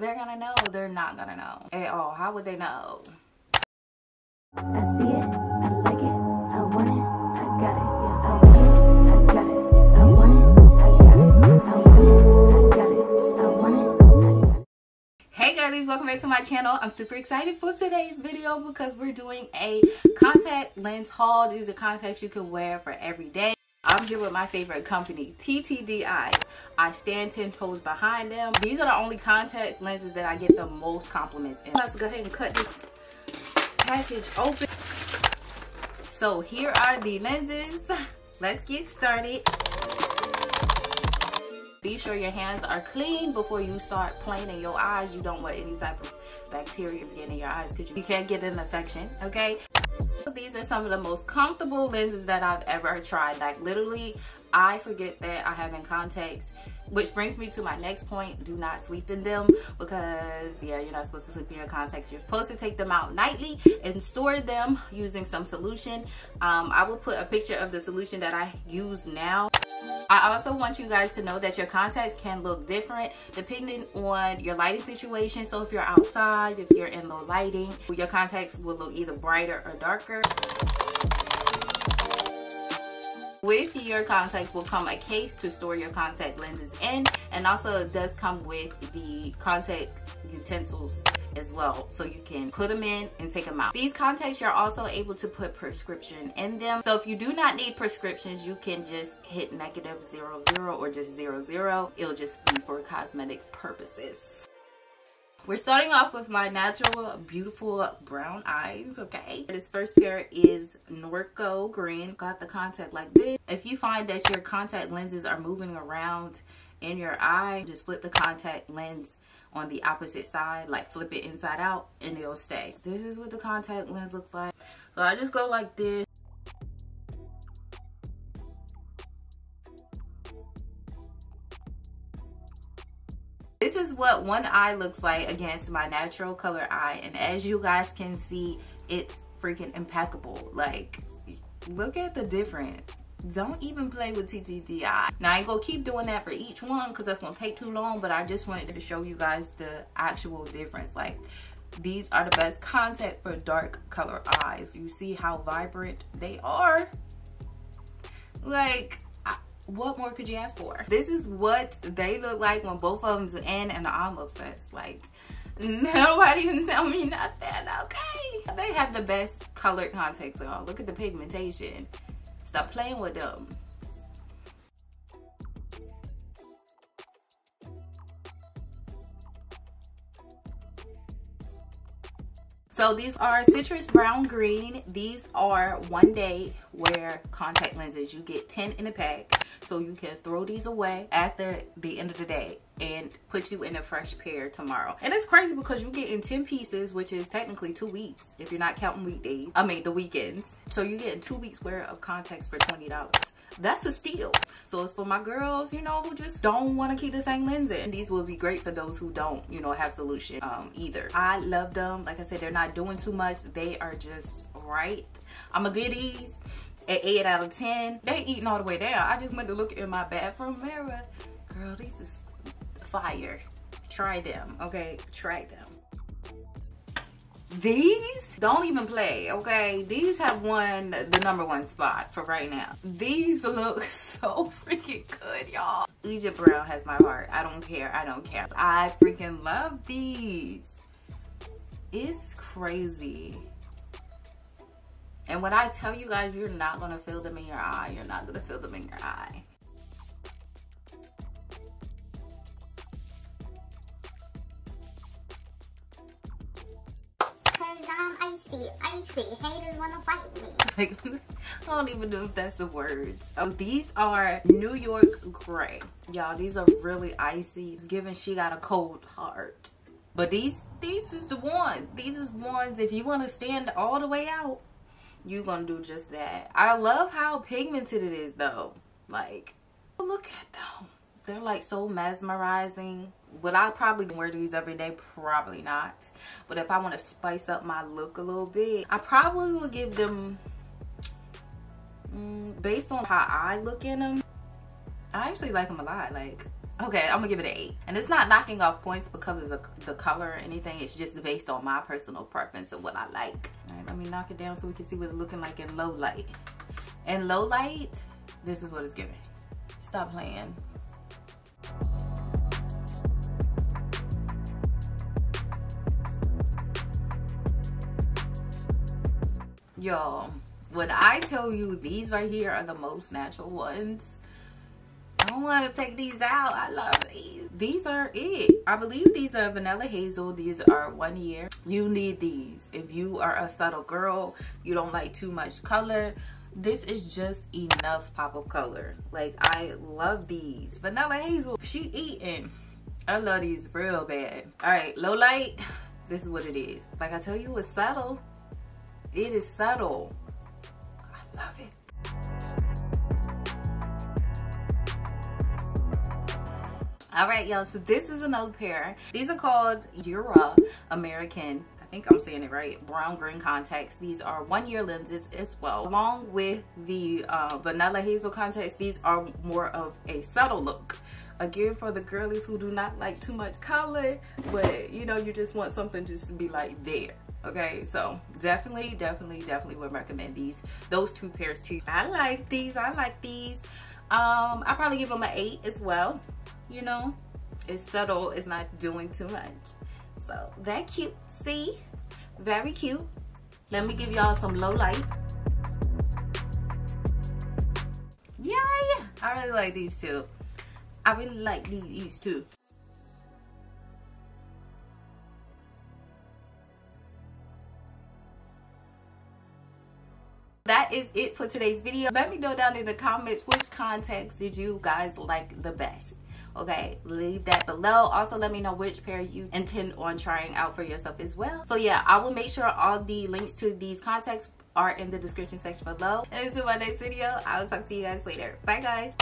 they're gonna know? They're not gonna know at all. How would they know? I see it, I like it, I want it, I got it, yeah, I want it, I got it, I want it, I got it, I want it, I got it, I want it, I got it. Hey girlies, welcome back to my channel. I'm super excited for today's video because we're doing a contact lens haul. These are contacts you can wear for every day. I'm here with my favorite company, TTDI. I stand 10 toes behind them. These are the only contact lenses that I get the most compliments in. Let's go ahead and cut this package open. So here are the lenses. Let's get started. Be sure your hands are clean before you start playing in your eyes. You don't want any type of bacteria to get in your eyes because you can't get an infection, okay? So these are some of the most comfortable lenses that I've ever tried. Like literally, I forget that I have in contacts, which brings me to my next point. Do not sleep in them because yeah, you're not supposed to sleep in your contacts. You're supposed to take them out nightly and store them using some solution. I will put a picture of the solution that I use now. I also want you guys to know that your contacts can look different depending on your lighting situation. So if you're outside, if you're in low lighting, your contacts will look either brighter or darker. With your contacts will come a case to store your contact lenses in, and also it does come with the contact utensils as well, so you can put them in and take them out. These contacts, you're also able to put prescription in them. So if you do not need prescriptions, you can just hit -00 or just 00. It'll just be for cosmetic purposes. We're starting off with my natural, beautiful brown eyes, okay? This first pair is Norco Green. Got the contact like this. If you find that your contact lenses are moving around in your eye, just flip the contact lens on the opposite side, like flip it inside out, and it'll stay. This is what the contact lens looks like. So I just go like this. This is what one eye looks like against my natural color eye, and as you guys can see, it's freaking impeccable. Like, look at the difference. Don't even play with TTDI. Now I ain't gonna keep doing that for each one because that's gonna take too long, but I just wanted to show you guys the actual difference. Like, these are the best contact for dark color eyes. You see how vibrant they are? Like, what more could you ask for? This is what they look like when both of them's in, and I'm obsessed. Like, nobody can tell me nothing, okay? They have the best colored contacts, y'all. Look at the pigmentation. Stop playing with them. So these are citrus brown green. These are one day wear contact lenses. You get 10 in a pack, so you can throw these away after the end of the day and put you in a fresh pair tomorrow. And it's crazy because you get in 10 pieces, which is technically 2 weeks if you're not counting weekdays. I mean the weekends. So you're getting 2 weeks worth of contacts for $20. That's a steal. So it's for my girls, you know, who just don't want to keep the same lens in. These will be great for those who don't, you know, have solution either. I love them. Like I said, they're not doing too much. They are just right. I'm gonna give these an 8 out of 10. They eating all the way down. I just went to look in my bathroom mirror. Girl, these is fire. Try them, okay? Try them. These don't even play, okay? These have won the #1 spot for right now. These look so freaking good, y'all. Egypt Brown has my heart. I don't care. I don't care. I freaking love these. It's crazy. And when I tell you guys, you're not gonna feel them in your eye. You're not gonna feel them in your eye. Icy. Haters wanna fight me. Like, I don't even know if that's the words. Oh, these are New York Gray. Y'all, these are really icy. It's giving she got a cold heart. But these is the one. These is ones, if you want to stand all the way out, you're gonna do just that. I love how pigmented it is though. Like, look at them. They're like so mesmerizing. Would I probably wear these every day? Probably not. But if I want to spice up my look a little bit, I probably will give them, based on how I look in them, I actually like them a lot. Like, Okay, I'm gonna give it an 8. And it's not knocking off points because of the color or anything. It's just based on my personal preference and what I like. All right, let me knock it down so we can see what it's looking like in low light. In low light, this is what it's giving. Stop playing. Y'all, when I tell you these right here are the most natural ones, I don't want to take these out. I love these. These are it. I believe these are Vanilla Hazel. These are 1 year. You need these. If you are a subtle girl, you don't like too much color, this is just enough pop of color. Like, I love these. Vanilla Hazel, she eating. I love these real bad. All right, low light, this is what it is. Like I tell you, it's subtle. It is subtle. I love it. All right, y'all, so this is another pair. These are called Euro American, I think I'm saying it right, brown green contacts. These are 1 year lenses as well. Along with the Vanilla Hazel contacts, these are more of a subtle look. Again, for the girlies who do not like too much color, but you know, you just want something just to be like there. Okay, so definitely would recommend those 2 pairs too. I like these. I probably give them an 8 as well. You know, it's subtle, it's not doing too much. So that cute, see, very cute. Let me give y'all some low light. Yeah, I really like these too. I really like these too. That is it for today's video. Let me know down in the comments which contacts did you guys like the best. Okay, leave that below. Also, let me know which pair you intend on trying out for yourself as well. So yeah, I will make sure all the links to these contacts are in the description section below. And until my next video, I will talk to you guys later. Bye guys.